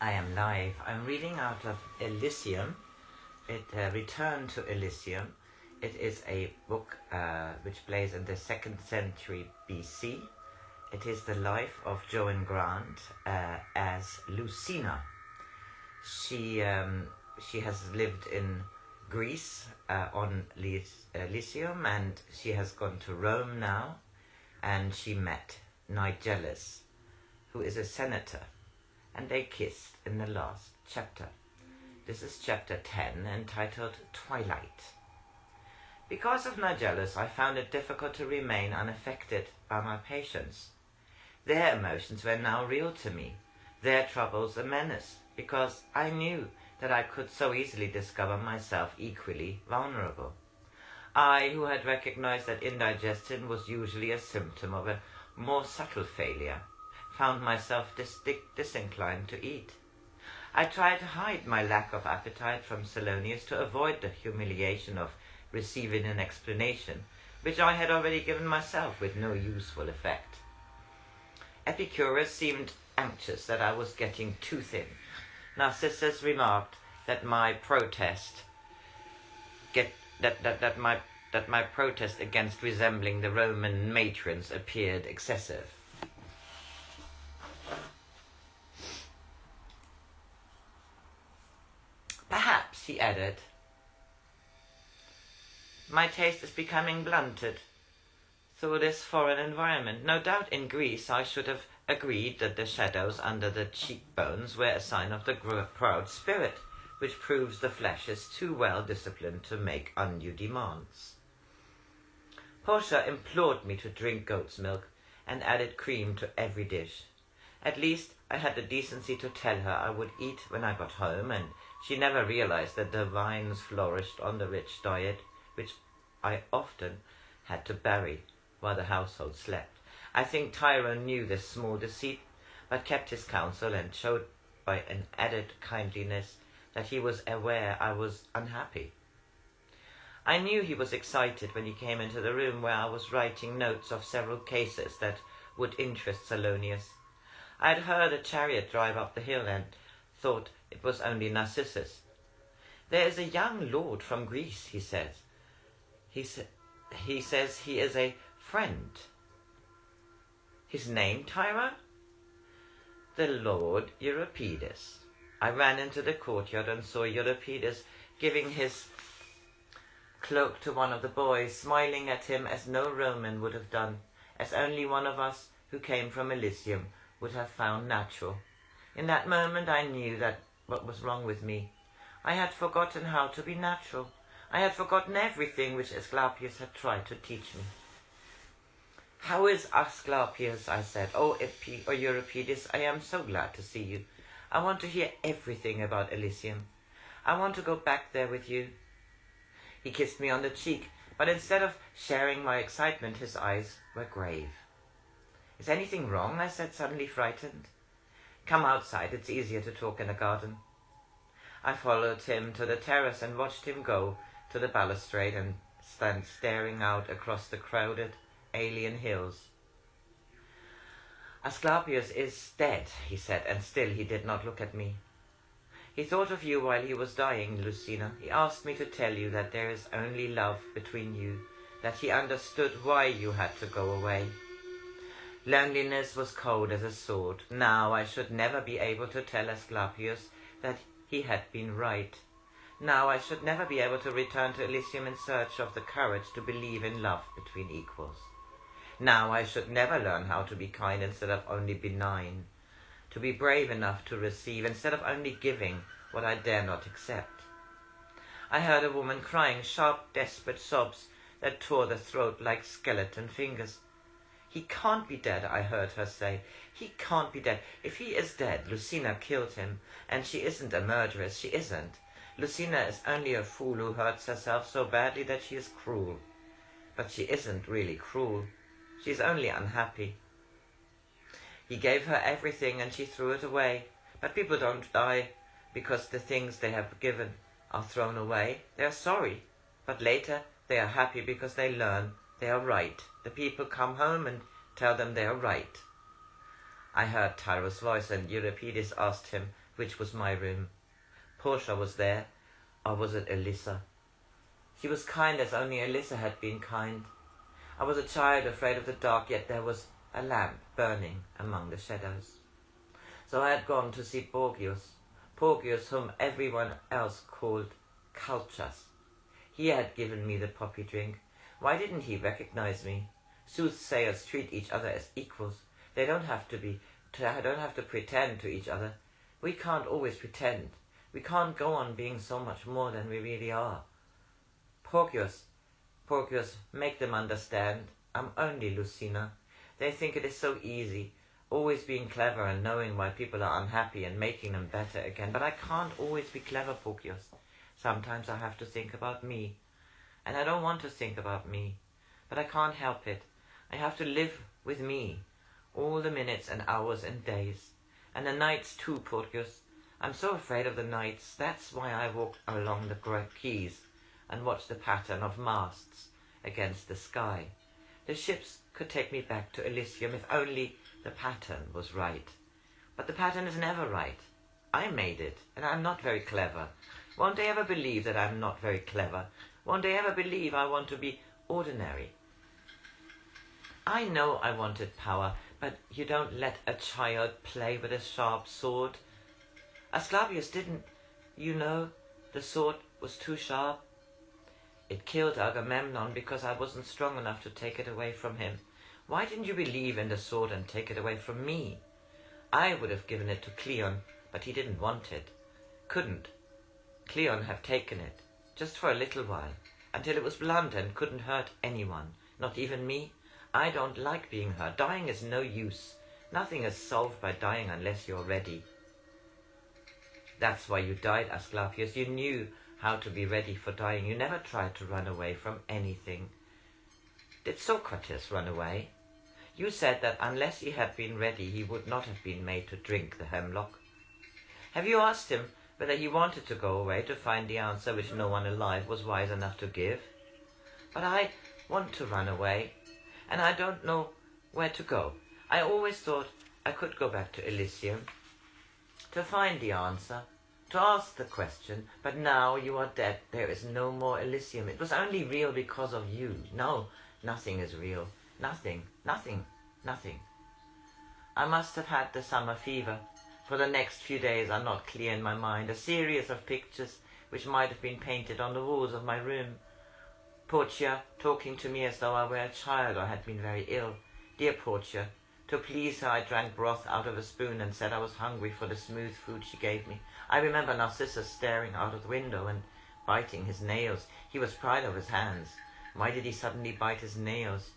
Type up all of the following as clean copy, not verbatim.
I am live. I'm reading out of Elysium. Return to Elysium. It is a book which plays in the 2nd century BC. It is the life of Joan Grant as Lucina. She has lived in Greece on Elysium, and she has gone to Rome now, and she met Nigellus, who is a senator, and they kissed in the last chapter. This is chapter 10, entitled Twilight. Because of Nigellus, I found it difficult to remain unaffected by my patients. Their emotions were now real to me, their troubles a menace, because I knew that I could so easily discover myself equally vulnerable. I, who had recognized that indigestion was usually a symptom of a more subtle failure, found myself disinclined to eat. I tried to hide my lack of appetite from Salonius to avoid the humiliation of receiving an explanation, which I had already given myself with no useful effect. Epicurus seemed anxious that I was getting too thin. Narcissus remarked that my protest against resembling the Roman matrons appeared excessive. Perhaps, he added, my taste is becoming blunted through this foreign environment. No doubt in Greece I should have agreed that the shadows under the cheekbones were a sign of the proud spirit, which proves the flesh is too well disciplined to make undue demands. Portia implored me to drink goat's milk and added cream to every dish. At least I had the decency to tell her I would eat when I got home, and she never realized that the vines flourished on the rich diet, which I often had to bury while the household slept. I think Tyrone knew this small deceit, but kept his counsel and showed by an added kindliness that he was aware I was unhappy. I knew he was excited when he came into the room where I was writing notes of several cases that would interest Salonius. I had heard a chariot drive up the hill and thought it was only Narcissus. There is a young lord from Greece, he says. He says he is a friend. His name, Tyra? The Lord Euripides. I ran into the courtyard and saw Euripides giving his cloak to one of the boys, smiling at him as no Roman would have done, as only one of us who came from Elysium would have found natural. In that moment I knew that what was wrong with me. I had forgotten how to be natural. I had forgotten everything which Asclepius had tried to teach me. How is Asclepius? I said. Oh, Euripides, I am so glad to see you. I want to hear everything about Elysium. I want to go back there with you. He kissed me on the cheek, but instead of sharing my excitement, his eyes were grave. Is anything wrong? I said, suddenly frightened. Come outside, it's easier to talk in the garden. I followed him to the terrace and watched him go to the balustrade and stand staring out across the crowded alien hills. Asclepius is dead, he said, and still he did not look at me. He thought of you while he was dying, Lucina. He asked me to tell you that there is only love between you, that he understood why you had to go away. Loneliness was cold as a sword. Now I should never be able to tell Asclepius that he had been right. Now I should never be able to return to Elysium in search of the courage to believe in love between equals. Now I should never learn how to be kind instead of only benign, to be brave enough to receive instead of only giving what I dare not accept. I heard a woman crying sharp, desperate sobs that tore the throat like skeleton fingers. He can't be dead, I heard her say. He can't be dead. If he is dead, Lucina killed him, and she isn't a murderess, she isn't. Lucina is only a fool who hurts herself so badly that she is cruel. But she isn't really cruel. She's only unhappy. He gave her everything and she threw it away. But people don't die because the things they have given are thrown away. They are sorry, but later they are happy because they learn they are right. The people come home and tell them they are right. I heard Tyro's voice, and Euripides asked him which was my room. Portia was there, or was it Elissa? She was kind as only Elissa had been kind. I was a child afraid of the dark, yet there was a lamp burning among the shadows. So I had gone to see Porgius, whom everyone else called Culchas. He had given me the poppy drink. Why didn't he recognize me? Soothsayers treat each other as equals. They don't have to pretend to each other. We can't always pretend. We can't go on being so much more than we really are. Porgius, make them understand. I'm only Lucina. They think it is so easy, always being clever and knowing why people are unhappy and making them better again. But I can't always be clever, Porgius. Sometimes I have to think about me. And I don't want to think about me. But I can't help it. I have to live with me. All the minutes and hours and days. And the nights too, Porgius. I'm so afraid of the nights. That's why I walk along the quays and watch the pattern of masts against the sky. The ships could take me back to Elysium if only the pattern was right. But the pattern is never right. I made it, and I'm not very clever. Won't they ever believe that I'm not very clever? Won't they ever believe I want to be ordinary? I know I wanted power, but you don't let a child play with a sharp sword. Asclepius didn't, you know, the sword was too sharp. It killed Agamemnon because I wasn't strong enough to take it away from him. Why didn't you believe in the sword and take it away from me? I would have given it to Cleon, but he didn't want it. Couldn't. Cleon have taken it, just for a little while, until it was blunt and couldn't hurt anyone, not even me. I don't like being hurt. Dying is no use. Nothing is solved by dying unless you're ready. That's why you died, Asclepius. You knew how to be ready for dying. You never tried to run away from anything. Did Socrates run away? You said that unless he had been ready, he would not have been made to drink the hemlock. Have you asked him whether he wanted to go away to find the answer which no one alive was wise enough to give? But I want to run away, and I don't know where to go. I always thought I could go back to Elysium to find the answer, to ask the question, but now you are dead. There is no more Elysium. It was only real because of you. No, nothing is real. Nothing. I must have had the summer fever, for the next few days are not clear in my mind. A series of pictures which might have been painted on the walls of my room. Portia talking to me as though I were a child or had been very ill. Dear Portia, to please her I drank broth out of a spoon and said I was hungry for the smooth food she gave me. I remember Narcissus staring out of the window and biting his nails. He was proud of his hands. Why did he suddenly bite his nails?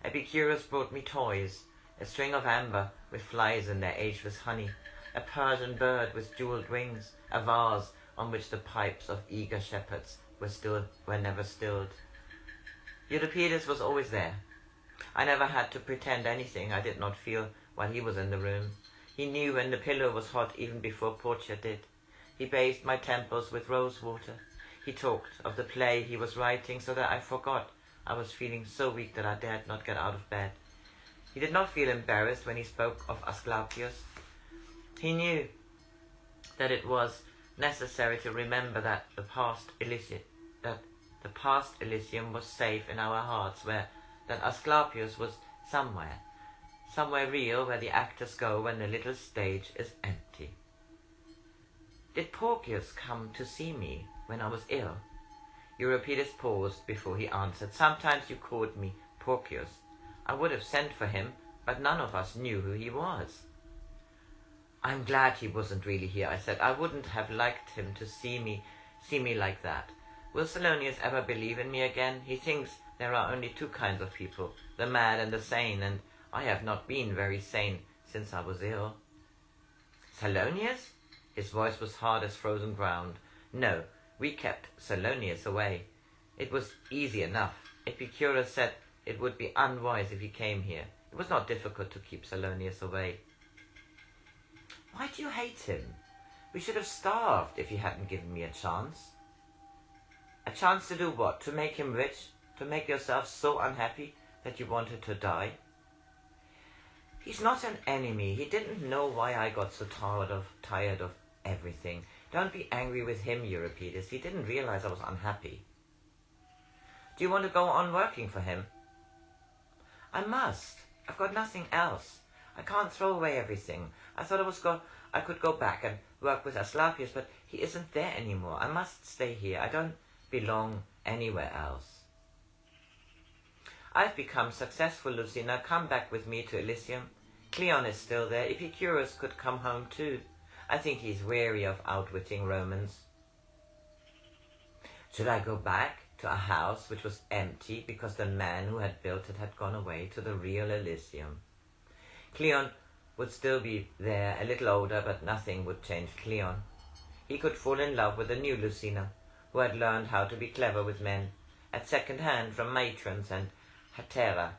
Epicurus brought me toys, a string of amber with flies in their ageless honey, a Persian bird with jeweled wings, a vase on which the pipes of eager shepherds were never stilled. Euripides was always there. I never had to pretend anything I did not feel while he was in the room. He knew when the pillow was hot even before Portia did. He bathed my temples with rose water. He talked of the play he was writing so that I forgot I was feeling so weak that I dared not get out of bed. He did not feel embarrassed when he spoke of Asclepius. He knew that it was necessary to remember that the past Elysium was safe in our hearts, that Asclepius was somewhere real where the actors go when the little stage is empty. Did Porgius come to see me when I was ill? Euripides paused before he answered. Sometimes you called me Porgius. I would have sent for him, but none of us knew who he was. I'm glad he wasn't really here, I said. I wouldn't have liked him to see me like that. Will Salonius ever believe in me again? He thinks there are only two kinds of people, the mad and the sane, and I have not been very sane since I was ill. Salonius? His voice was hard as frozen ground. No, we kept Salonius away. It was easy enough. Epicurus said it would be unwise if he came here. It was not difficult to keep Salonius away. Why do you hate him? We should have starved if he hadn't given me a chance. A chance to do what? To make him rich? To make yourself so unhappy that you wanted to die? He's not an enemy. He didn't know why I got so tired of everything. Don't be angry with him, Euripides. He didn't realize I was unhappy. Do you want to go on working for him? I must. I've got nothing else. I can't throw away everything. I thought I could go back and work with Asclepius, but he isn't there anymore. I must stay here. I don't belong anywhere else. I've become successful, Lucina. Come back with me to Elysium. Cleon is still there. Epicurus could come home too. I think he's weary of outwitting Romans. Should I go back to a house which was empty because the man who had built it had gone away to the real Elysium? Cleon would still be there, a little older, but nothing would change Cleon. He could fall in love with a new Lucina, who had learned how to be clever with men, at second hand from matrons and heterae.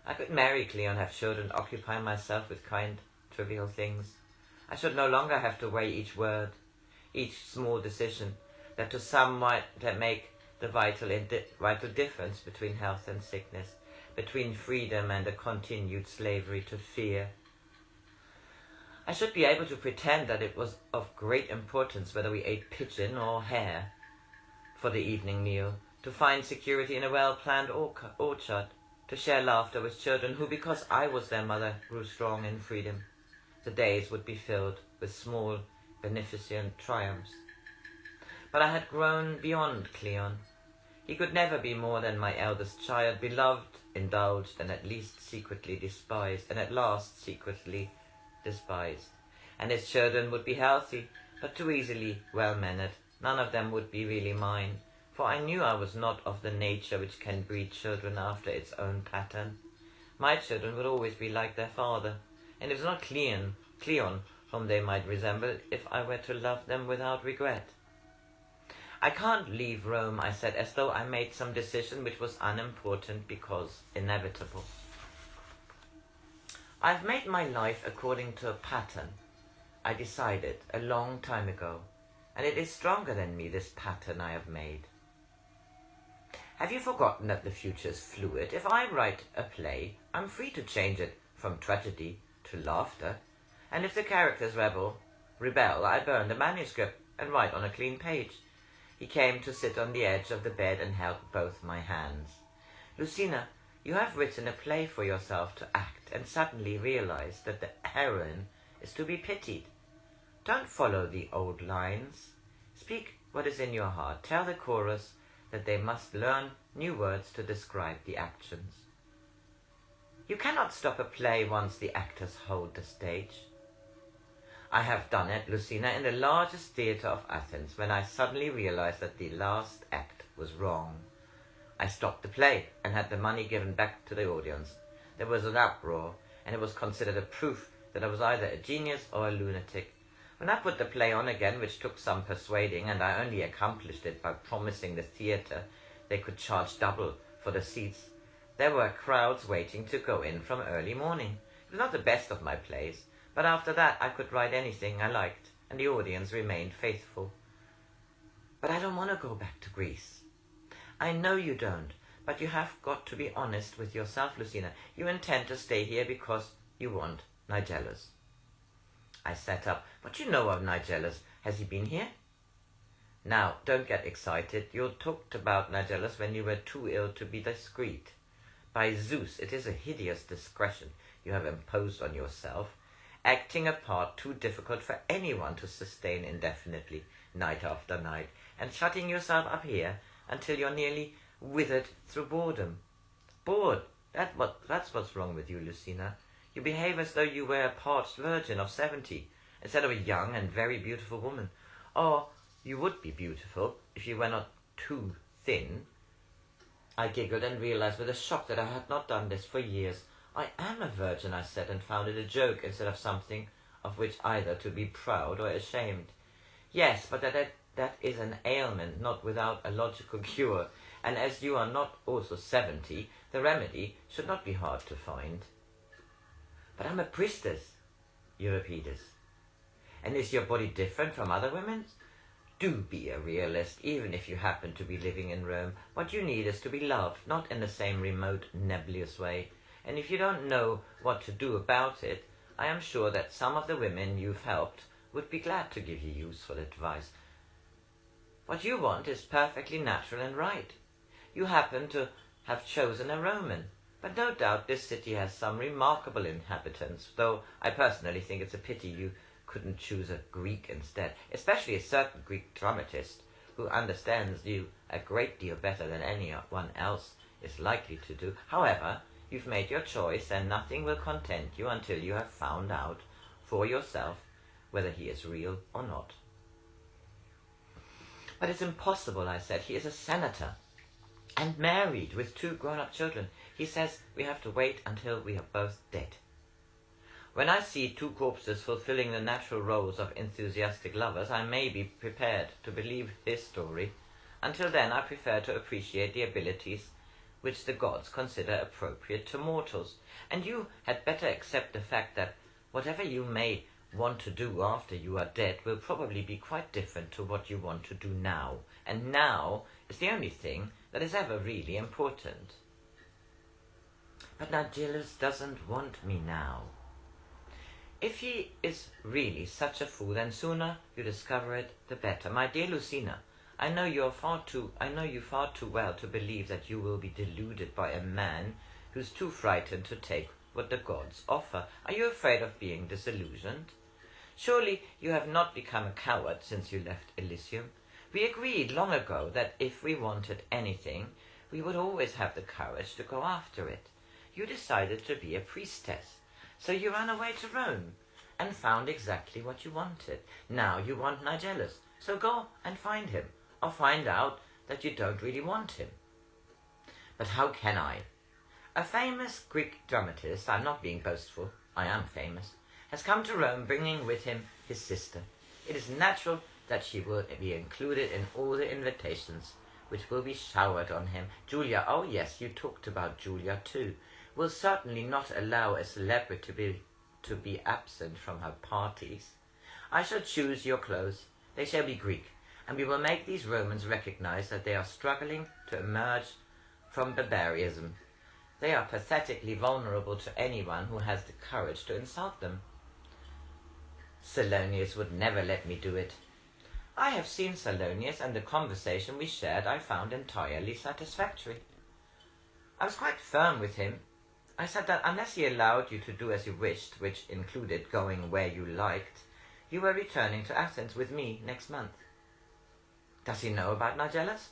I could marry Cleon, have children, occupy myself with kind, trivial things. I should no longer have to weigh each word, each small decision, that to some might make the vital difference between health and sickness, between freedom and a continued slavery to fear. I should be able to pretend that it was of great importance whether we ate pigeon or hare for the evening meal, to find security in a well-planned orchard, to share laughter with children who, because I was their mother, grew strong in freedom. The days would be filled with small, beneficent triumphs. But I had grown beyond Cleon. He could never be more than my eldest child, beloved, indulged, and at least secretly despised, and at last secretly despised. And his children would be healthy, but too easily well-mannered. None of them would be really mine, for I knew I was not of the nature which can breed children after its own pattern. My children would always be like their father, and it was not Cleon whom they might resemble if I were to love them without regret. I can't leave Rome, I said, as though I made some decision which was unimportant because inevitable. I've made my life according to a pattern I decided a long time ago, and it is stronger than me, this pattern I have made. Have you forgotten that the future is fluid? If I write a play, I'm free to change it from tragedy to laughter, and if the characters rebel, I burn the manuscript and write on a clean page. He came to sit on the edge of the bed and held both my hands. Lucina, you have written a play for yourself to act, and suddenly realized that the heroine is to be pitied. Don't follow the old lines. Speak what is in your heart. Tell the chorus that they must learn new words to describe the actions. You cannot stop a play once the actors hold the stage. I have done it, Lucina, in the largest theatre of Athens, when I suddenly realized that the last act was wrong. I stopped the play and had the money given back to the audience. There was an uproar, and it was considered a proof that I was either a genius or a lunatic. When I put the play on again, which took some persuading, and I only accomplished it by promising the theatre they could charge double for the seats, there were crowds waiting to go in from early morning. It was not the best of my plays, but after that I could write anything I liked, and the audience remained faithful. But I don't want to go back to Greece. I know you don't, but you have got to be honest with yourself, Lucina. You intend to stay here because you want Nigellus. I sat up. What do you know of Nigellus? Has he been here? Now, don't get excited. You talked about Nigellus when you were too ill to be discreet. By Zeus, it is a hideous discretion you have imposed on yourself, acting a part too difficult for anyone to sustain indefinitely, night after night, and shutting yourself up here until you're nearly withered through boredom. Bored? That's what's wrong with you, Lucina. You behave as though you were a parched virgin of 70, instead of a young and very beautiful woman. Or you would be beautiful if you were not too thin. I giggled and realized with a shock that I had not done this for years. I am a virgin, I said, and found it a joke instead of something of which either to be proud or ashamed. Yes, but that is an ailment not without a logical cure, and as you are not also 70, the remedy should not be hard to find. But I'm a priestess, Euripides. And is your body different from other women's? Do be a realist, even if you happen to be living in Rome. What you need is to be loved, not in the same remote, nebulous way. And if you don't know what to do about it, I am sure that some of the women you've helped would be glad to give you useful advice. What you want is perfectly natural and right. You happen to have chosen a Roman, but no doubt this city has some remarkable inhabitants, though I personally think it's a pity you couldn't choose a Greek instead, especially a certain Greek dramatist who understands you a great deal better than anyone else is likely to do. However, you've made your choice, and nothing will content you until you have found out for yourself whether he is real or not. But it's impossible, I said. He is a senator and married with 2 grown-up children. He says we have to wait until we are both dead. When I see 2 corpses fulfilling the natural roles of enthusiastic lovers, I may be prepared to believe his story. Until then, I prefer to appreciate the abilities which the gods consider appropriate to mortals. And you had better accept the fact that whatever you may want to do after you are dead will probably be quite different to what you want to do now. And now is the only thing that is ever really important. But Nigellus doesn't want me now. If he is really such a fool, then sooner you discover it, the better. My dear Lucina, I know you far too well to believe that you will be deluded by a man who's too frightened to take what the gods offer. Are you afraid of being disillusioned? Surely you have not become a coward since you left Elysium. We agreed long ago that if we wanted anything, we would always have the courage to go after it. You decided to be a priestess. So you ran away to Rome and found exactly what you wanted. Now you want Nigellus, so go and find him, or find out that you don't really want him. But how can I? A famous Greek dramatist, I'm not being boastful, I am famous, has come to Rome bringing with him his sister. It is natural that she will be included in all the invitations which will be showered on him. Julia, oh yes, you talked about Julia too, will certainly not allow a celebrity to be absent from her parties. I shall choose your clothes. They shall be Greek, and we will make these Romans recognize that they are struggling to emerge from barbarism. They are pathetically vulnerable to anyone who has the courage to insult them. Salonius would never let me do it. I have seen Salonius, and the conversation we shared I found entirely satisfactory. I was quite firm with him. I said that unless he allowed you to do as you wished, which included going where you liked, you were returning to Athens with me next month. Does he know about Nigellus?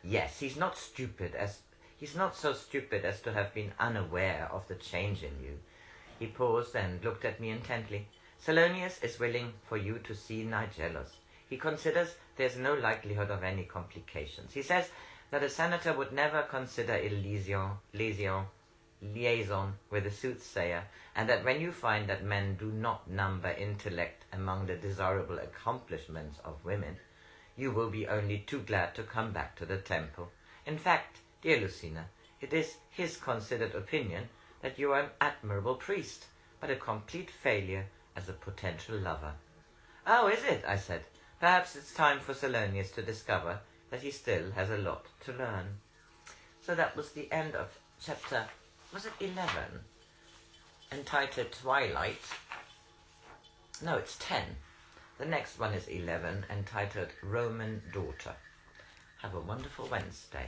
Yes, he's not so stupid as to have been unaware of the change in you. He paused and looked at me intently. Salonius is willing for you to see Nigellus. He considers there's no likelihood of any complications. He says that a senator would never consider liaison with a soothsayer, and that when you find that men do not number intellect among the desirable accomplishments of women, you will be only too glad to come back to the temple. In fact, dear Lucina, it is his considered opinion that you are an admirable priest, but a complete failure as a potential lover. Oh, is it? I said. Perhaps it's time for Salonius to discover that he still has a lot to learn. So that was the end of chapter, was it 11? Entitled Twilight. No, it's 10. The next one is 11, entitled Roman Daughter. Have a wonderful Wednesday.